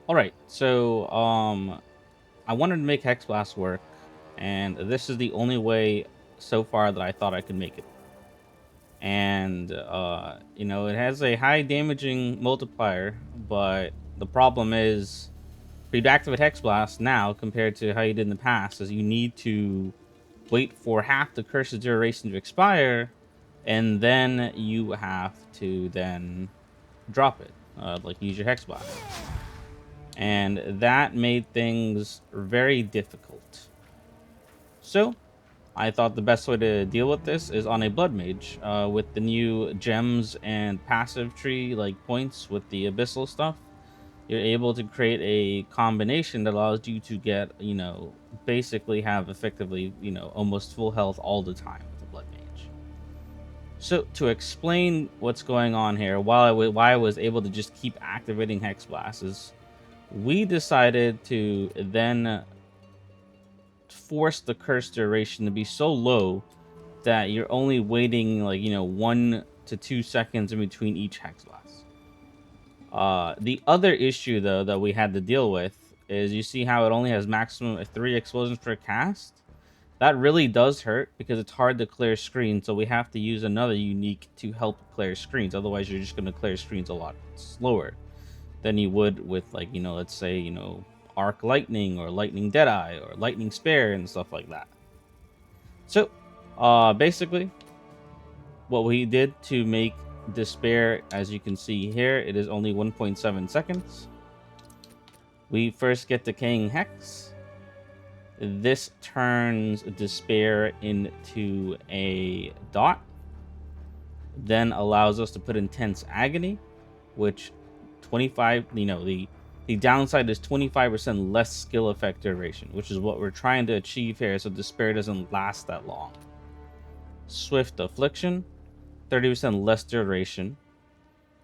All right, so I wanted to make Hexblast work, and this is the only way so far that I thought I could make it. And it has a high damaging multiplier, but the problem is for you to activate Hexblast now compared to how you did in the past is you need to wait for half the curse's duration to expire, and then you have to then drop it, like use your Hexblast. And that made things very difficult. So I thought the best way to deal with this is on a BloodMage, with the new gems and passive tree like points with the abyssal stuff. You're able to create a combination that allows you to get, basically have effectively, almost full health all the time with a BloodMage. So to explain what's going on here, why I was able to just keep activating Hex Blast is we decided to then force the curse duration to be so low that you're only waiting like 1 to 2 seconds in between each hex blast. The other issue though that we had to deal with is you see how it only has maximum of 3 explosions per cast. That really does hurt because it's hard to clear screens, so we have to use another unique to help clear screens. Otherwise, you're just going to clear screens a lot slower than you would with, like, let's say, arc lightning or lightning deadeye or lightning spare and stuff like that. So basically what we did to make despair, as you can see here, it is only 1.7 seconds. We first get decaying hex. This turns despair into a dot, then allows us to put intense agony, which 25, the downside is 25% less skill effect duration, which is what we're trying to achieve here, so despair doesn't last that long. Swift affliction, 30% less duration.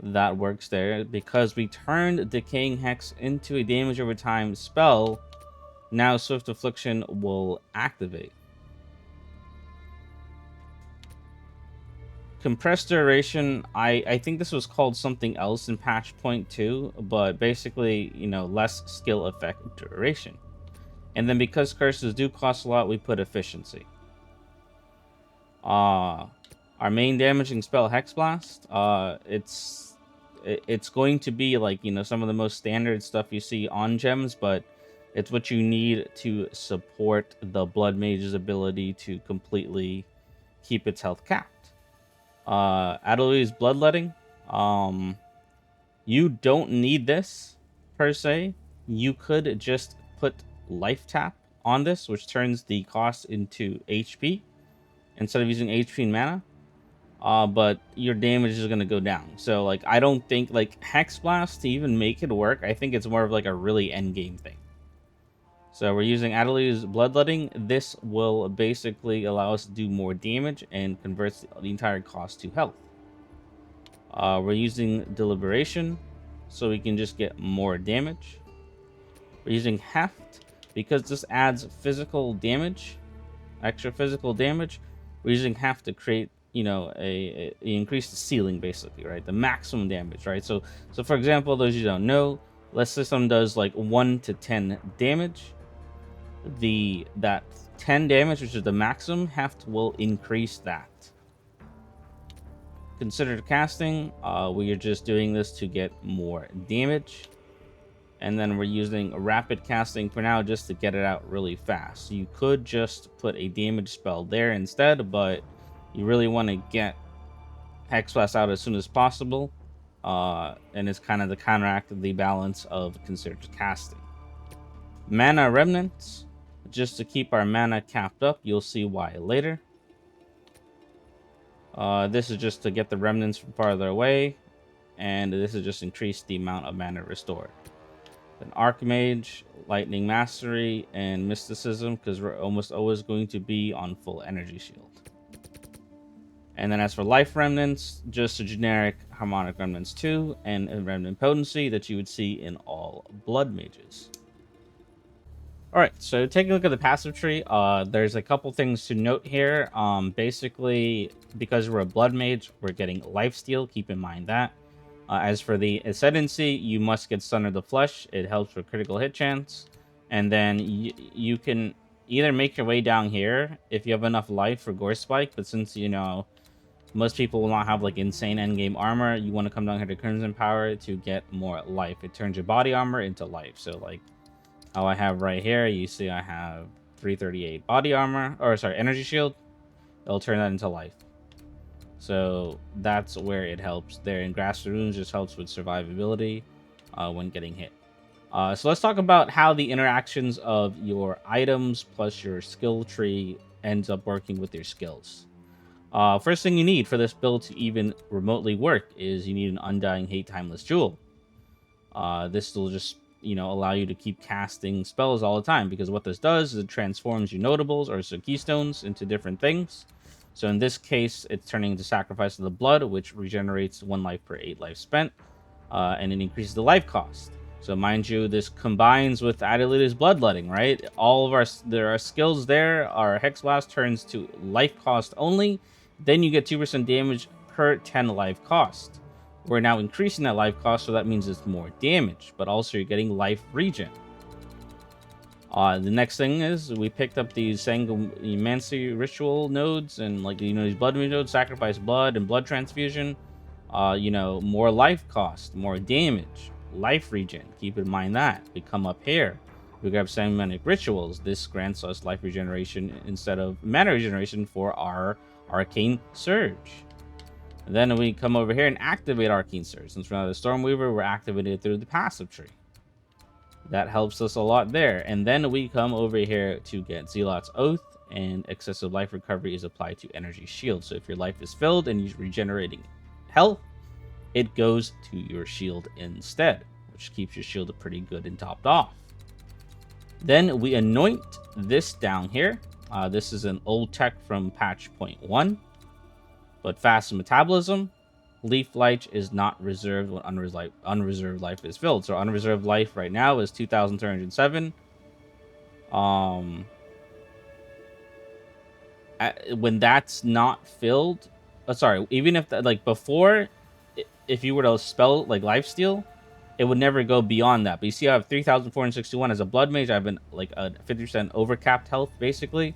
That works there. Because we turned decaying hex into a damage over time spell, now swift affliction will activate. Compressed duration, I think this was called something else in patch point 2, but basically, less skill effect duration. And then because curses do cost a lot, we put efficiency. Our main damaging spell, Hexblast, it's going to be like, some of the most standard stuff you see on gems, but it's what you need to support the BloodMage's ability to completely keep its health capped. Adeli's Bloodletting, you don't need this per se. You could just put Life Tap on this, which turns the cost into HP instead of using HP and mana. But your damage is going to go down. So, like, I don't think, like, Hex Blast to even make it work, I think it's more of, like, a really endgame thing. So we're using Adeli's Bloodletting. This will basically allow us to do more damage and converts the entire cost to health. We're using Deliberation, so we can just get more damage. We're using Heft, because this adds physical damage, extra physical damage. We're using Heft to create, a increase the ceiling, basically, right? The maximum damage, right? So for example, those you don't know, let's say someone does like 1 to 10 damage. That 10 damage, which is the maximum, Heft will increase that. Considered casting, we are just doing this to get more damage. And then we're using rapid casting for now just to get it out really fast. You could just put a damage spell there instead, but you really want to get Hexblast out as soon as possible. And it's kind of to counteract the balance of considered casting. Mana Remnants, just to keep our mana capped up. You'll see why later. This is just to get the remnants from farther away, and this is just increase the amount of mana restored. Then Archmage, Lightning Mastery, and Mysticism, because we're almost always going to be on full energy shield. And then as for Life Remnants, just a generic Harmonic Remnants 2 and a Remnant Potency that you would see in all Blood Mages. Alright, so taking a look at the passive tree, there's a couple things to note here. Basically, because we're a Blood Mage, we're getting Lifesteal, keep in mind that. As for the ascendancy, you must get Sun of the Flesh. It helps with critical hit chance. And then you can either make your way down here if you have enough life for Gore Spike, but since, you know, most people will not have like insane endgame armor, you want to come down here to Crimson Power to get more life. It turns your body armor into life. So like how I have right here, you see I have 338 body armor, or sorry, energy shield. It'll turn that into life. So that's where it helps there. And Grasp the Runes just helps with survivability when getting hit. So let's talk about how the interactions of your items plus your skill tree ends up working with your skills. First thing you need for this build to even remotely work is you need an Undying Hate Timeless Jewel. This will just, you know, allow you to keep casting spells all the time, because what this does is it transforms your notables or so keystones into different things. So in this case, it's turning into Sacrifice of the Blood, which regenerates 1 life per 8 life spent, and it increases the life cost. So mind you, this combines with Adelida's Bloodletting, right? All of there are skills there. Our Hexblast turns to life cost only. Then you get 2% damage per 10 life cost. We're now increasing that life cost, so that means it's more damage, but also you're getting life regen. The next thing is we picked up these Sanguimancy ritual nodes and, like, you know, these BloodMage nodes, Sacrifice Blood and Blood Transfusion. You know, more life cost, more damage, life regen. Keep in mind that. We come up here, we grab Sanguimanic Rituals. This grants us life regeneration instead of mana regeneration for our Arcane Surge. And then we come over here and activate Arcane Surge. Since we're not a Stormweaver, we're activated through the passive tree. That helps us a lot there. And then we come over here to get Zealot's Oath, and excessive life recovery is applied to Energy Shield. So if your life is filled and you're regenerating health, it goes to your shield instead, which keeps your shield pretty good and topped off. Then we anoint this down here. This is an old tech from patch 0.1, but fast metabolism. Leaf Light is not reserved when unreserved life is filled. So unreserved life right now is 2,307. When that's not filled, sorry, even if that, like before, if you were to spell like lifesteal, it would never go beyond that. But you see, I have 3,461 as a blood mage. I have like a 50% overcapped health basically.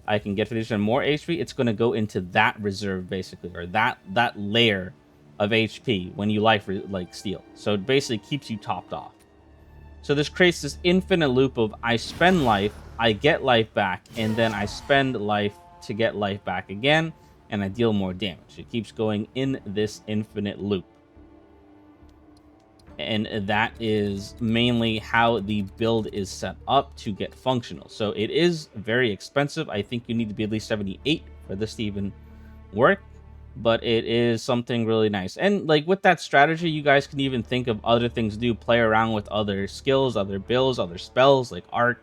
I can get 50% more HP. It's going to go into that reserve basically, or that layer of HP when you like steal. So it basically keeps you topped off. So this creates this infinite loop of I spend life, I get life back, and then I spend life to get life back again, and I deal more damage. It keeps going in this infinite loop. And that is mainly how the build is set up to get functional. So it is very expensive. I think you need to be at least 78 for this to even work, but it is something really nice. And like with that strategy, you guys can even think of other things to do. Play around with other skills, other builds, other spells like Arc,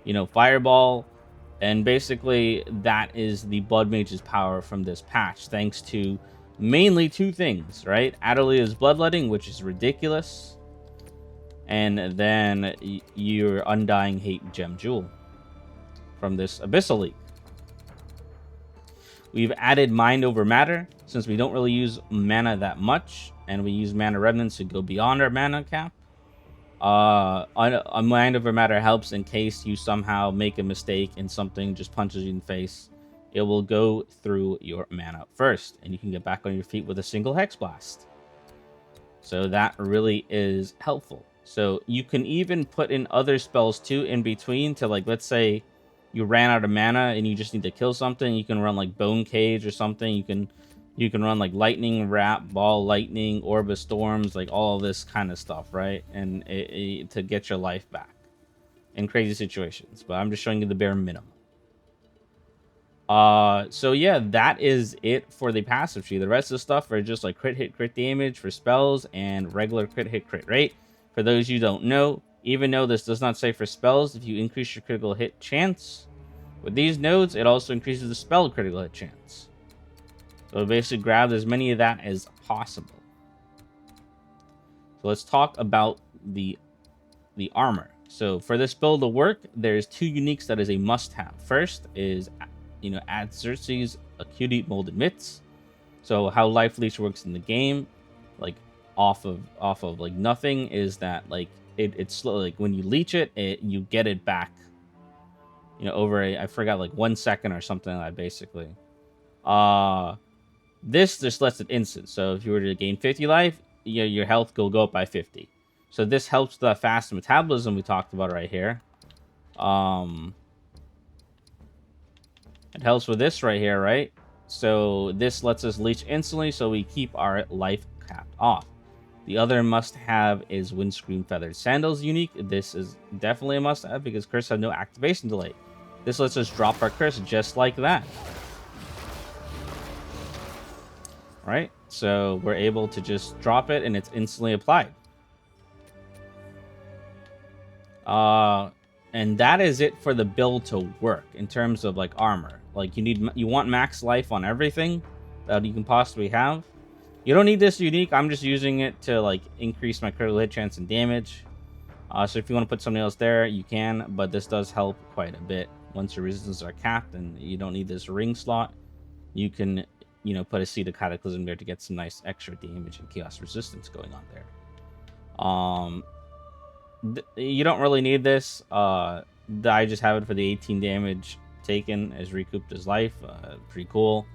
you know, Fireball. And basically that is the Blood Mage's power from this patch, thanks to mainly 2 things, right? Adelia's Bloodletting, which is ridiculous, and then your Undying Hate Gem Jewel from this Abyssal League. We've added Mind Over Matter, since we don't really use mana that much, and we use Mana Remnants to go beyond our mana cap. A Mind Over Matter helps in case you somehow make a mistake and something just punches you in the face. It will go through your mana first, and you can get back on your feet with a single Hexblast. So that really is helpful. So you can even put in other spells too in between to, like, let's say you ran out of mana and you just need to kill something. You can run like Bone Cage or something. You can run like Lightning Wrap, Ball Lightning, Orb of Storms, like all of this kind of stuff, right? And to get your life back in crazy situations. But I'm just showing you the bare minimum. So yeah, that is it for the passive tree. The rest of the stuff are just like crit hit, crit damage for spells and regular crit hit, crit rate. For those you don't know, even though this does not say for spells, if you increase your critical hit chance with these nodes, it also increases the spell critical hit chance. So basically grab as many of that as possible. So let's talk about the armor. So for this build to work, there's 2 uniques that is a must-have. First is, you know, add Xerxes Acute Molded Mitts. So how Life Leech works in the game, like off of like nothing is that like it's slow. Like when you leech it, you get it back. You know, over I forgot like 1 second or something like that basically. This just lets it instant. So if you were to gain 50 life, your health will go up by 50. So this helps the fast metabolism we talked about right here. It helps with this right here, right? So this lets us leech instantly, so we keep our life capped off. The other must-have is windscreen feathered sandals unique. This is definitely a must-have because curse have no activation delay. This lets us drop our curse just like that. Right? So we're able to just drop it and it's instantly applied. And that is it for the build to work in terms of like armor. Like you want max life on everything that you can possibly have. You don't need this unique. I'm just using it to like increase my critical hit chance and damage. So if you want to put something else there, you can, but this does help quite a bit. Once your resistances are capped and you don't need this ring slot, you can, you know, put a Seed of Cataclysm there to get some nice extra damage and chaos resistance going on there. You don't really need this. I just have it for the 18 damage taken as recouped his life. Pretty cool.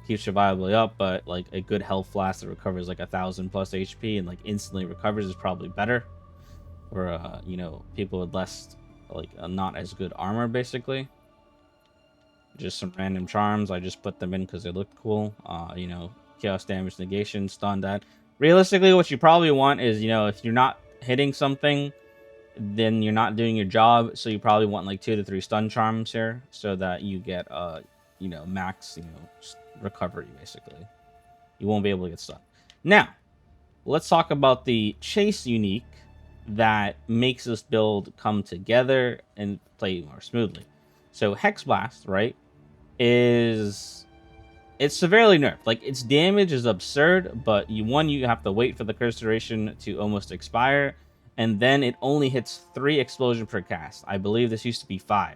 Keeps survivability up, but like a good health flask that recovers like 1,000 plus HP and like instantly recovers is probably better for you know, people with less like not as good armor basically. Just some random charms. I just put them in because they looked cool. You know, chaos damage negation, stun that. Realistically, what you probably want is, you know, if you're not hitting something, then you're not doing your job. So you probably want like 2 to 3 stun charms here so that you get you know, max, you know, recovery basically. You won't be able to get stunned. Now, let's talk about the chase unique that makes this build come together and play more smoothly. So Hexblast, right, it's severely nerfed. Like its damage is absurd, but you have to wait for the curse duration to almost expire, and then it only hits 3 explosion per cast. I believe this used to be 5.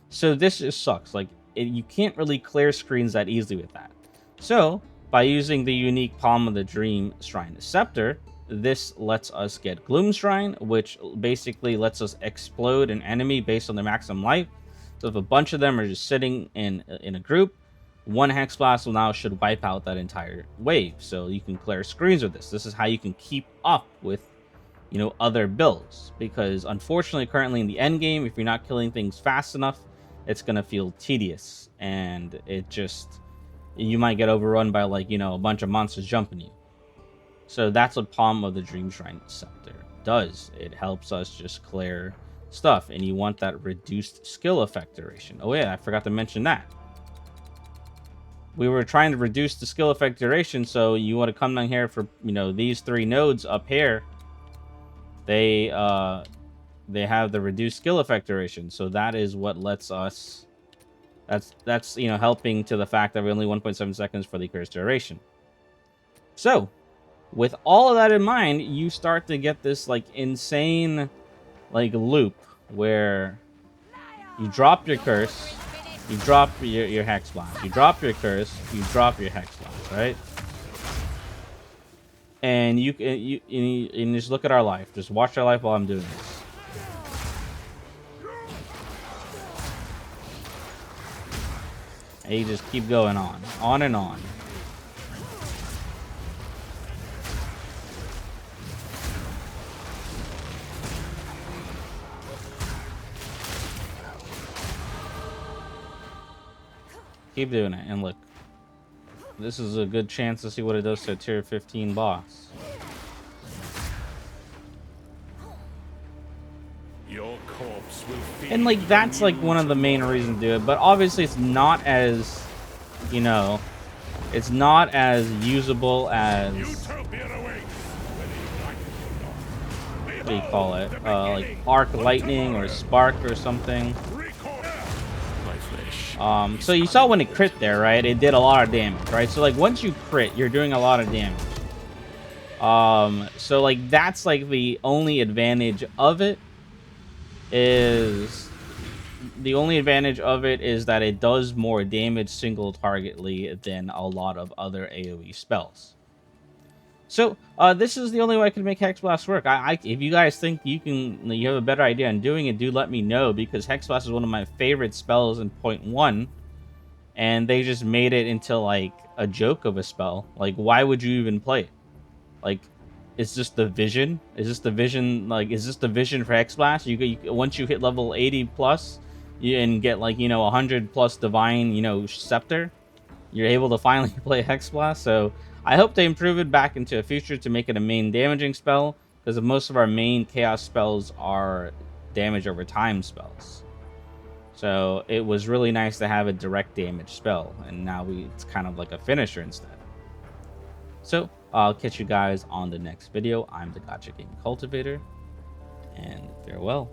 So this just sucks. Like you can't really clear screens that easily with that. So by using the unique Palm of the Dream Shrine Scepter, this lets us get Gloom Shrine, which basically lets us explode an enemy based on their maximum life. So if a bunch of them are just sitting in a group, one Hexblast will now should wipe out that entire wave. So you can clear screens with this. This is how you can keep up with, you know, other builds. Because unfortunately, currently in the end game, if you're not killing things fast enough, it's gonna feel tedious, and you might get overrun by like, you know, a bunch of monsters jumping you. So that's what Palm of the Dream Shrine Scepter does. It helps us just clear stuff, and you want that reduced skill effect duration. Oh yeah, I forgot to mention that. We were trying to reduce the skill effect duration, so you want to come down here for, you know, these 3 nodes up here. They have the reduced skill effect duration, so that is what lets us. That's you know, helping to the fact that we're only 1.7 seconds for the curse duration. So, with all of that in mind, you start to get this like insane like loop where you drop your curse, you drop your Hexblast, you drop your curse, you drop your Hexblast, right? And you just look at our life. Just watch our life while I'm doing this. And you just keep going on and on. Keep doing it, and look. This is a good chance to see what it does to a tier 15 boss. Your corpse will feed And like that's like one of the main reasons to do it, but obviously it's not as, you know, it's not as usable as, what do you call it? Like arc lightning or spark or something. So you saw when it crit there, right? It did a lot of damage, right? So like once you crit, you're doing a lot of damage. So like that's like the only advantage of it is that it does more damage single targetly than a lot of other AoE spells. So this is the only way I can make Hexblast work. If you guys think you have a better idea on doing it, do let me know, because Hexblast is one of my favorite spells in point one, and they just made it into like a joke of a spell. Like, why would you even play it? Like, is this the vision? Is this the vision? Like, is this the vision for Hexblast? Once you hit level 80 plus, and get like 100 plus divine scepter, you're able to finally play Hexblast. So I hope they improve it back into a future to make it a main damaging spell, because most of our main chaos spells are damage over time spells. So it was really nice to have a direct damage spell, and now it's kind of like a finisher instead. So I'll catch you guys on the next video. I'm the Gotcha Game Cultivator, and farewell.